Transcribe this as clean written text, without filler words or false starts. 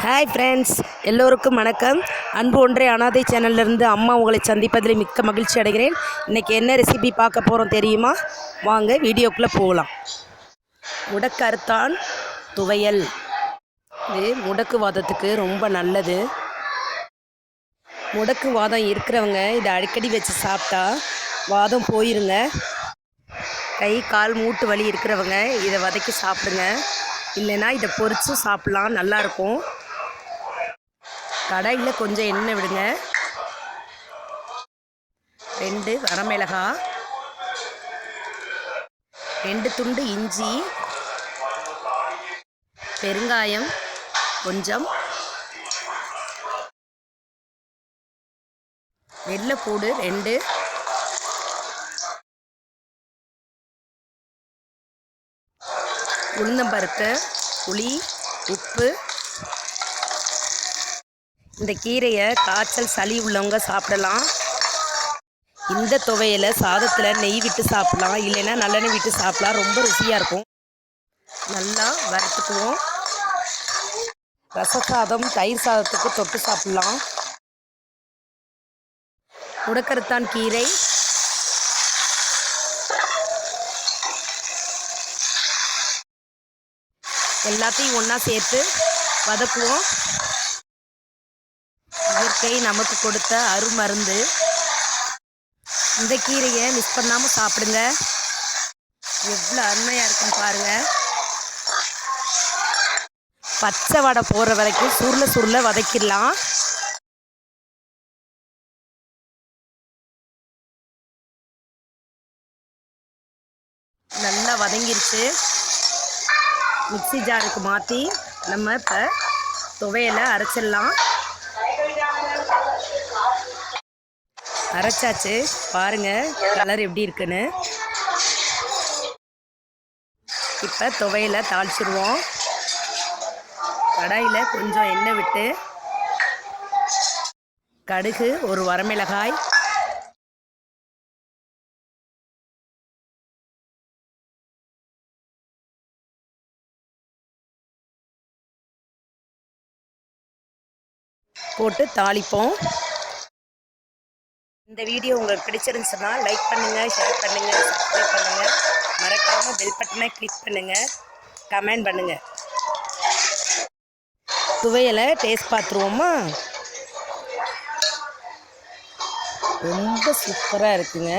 Hi friends, எல்லோருக்கும் வணக்கம். அன்பு ஒன்றே அனாதை சேனல்லேருந்து அம்மா உங்களை சந்திப்பதில் மிக்க மகிழ்ச்சி அடைகிறேன். இன்றைக்கி என்ன ரெசிபி பார்க்க போகிறோம் தெரியுமா? வாங்க வீடியோக்குள்ளே போகலாம். முடக்கறுத்தான் துவையல். இது முடக்குவாதத்துக்கு ரொம்ப நல்லது. முடக்குவாதம் இருக்கிறவங்க இதை அடிக்கடி வச்சு சாப்பிட்டா வாதம் போயிருங்க. கை கால் மூட்டு வலி இருக்கிறவங்க இதை வதக்கி சாப்பிடுங்க. இல்லைன்னா இதை பொரித்து சாப்பிட்லாம், நல்லாயிருக்கும். கடாயில் கொஞ்சம் எண்ணெய் விடுங்க. 2 வரமிளகாய், 2 துண்டு இஞ்சி, பெருங்காயம் கொஞ்சம், வெள்ளைப்பூடு 2, உளுந்தம்பருப்பு, புளி, உப்பு. இந்த கீரையை காய்ச்சல் சளி உள்ளவங்க சாப்பிடலாம். இந்த துவையலை சாதத்தில் நெய் விட்டு சாப்பிடலாம், இல்லைன்னா நல்லெண்ணெய் விட்டு சாப்பிடலாம். ரொம்ப ருசியாக இருக்கும். நல்லா வறுத்துக்குவோம். ரச சாதம், தயிர் சாதத்துக்கு தொட்டு சாப்பிட்லாம். முடக்கறுத்தான் கீரை எல்லாத்தையும் ஒன்றா சேர்த்து வதக்குவோம். இயற்கை நமக்கு கொடுத்த அருமருந்து. இந்த கீரையை மிஸ் பண்ணாமல் சாப்பிடுங்க. எவ்வளோ அருமையாக இருக்குன்னு பாருங்கள். பச்சை வடை போகிற வரைக்கும் சுருள வதக்கிடலாம். நல்லா வதங்கிருச்சு. மிக்ஸி ஜாருக்கு மாற்றி நம்ம இப்போ துவையலை அரைச்சிடலாம். அரைச்சாச்சு, பாருங்கள் கலர் எப்படி இருக்குன்னு. இப்போ துவையலை தாளிச்சிடுவோம். கடாயில் கொஞ்சம் எண்ணெய் விட்டு கடுகு, ஒரு வரமிளகாய், போட்டு தாளிப்போம். இந்த வீடியோ உங்களுக்கு பிடிச்சிருந்துச்சுன்னா லைக் பண்ணுங்கள், ஷேர் பண்ணுங்கள், சப்ஸ்கிரைப் பண்ணுங்கள். மறக்காமல் பெல் பட்டனை கிளிக் பண்ணுங்கள், கமெண்ட் பண்ணுங்கள். துவையலை டேஸ்ட் பார்த்துருவோமா? ரொம்ப சூப்பராக இருக்குங்க.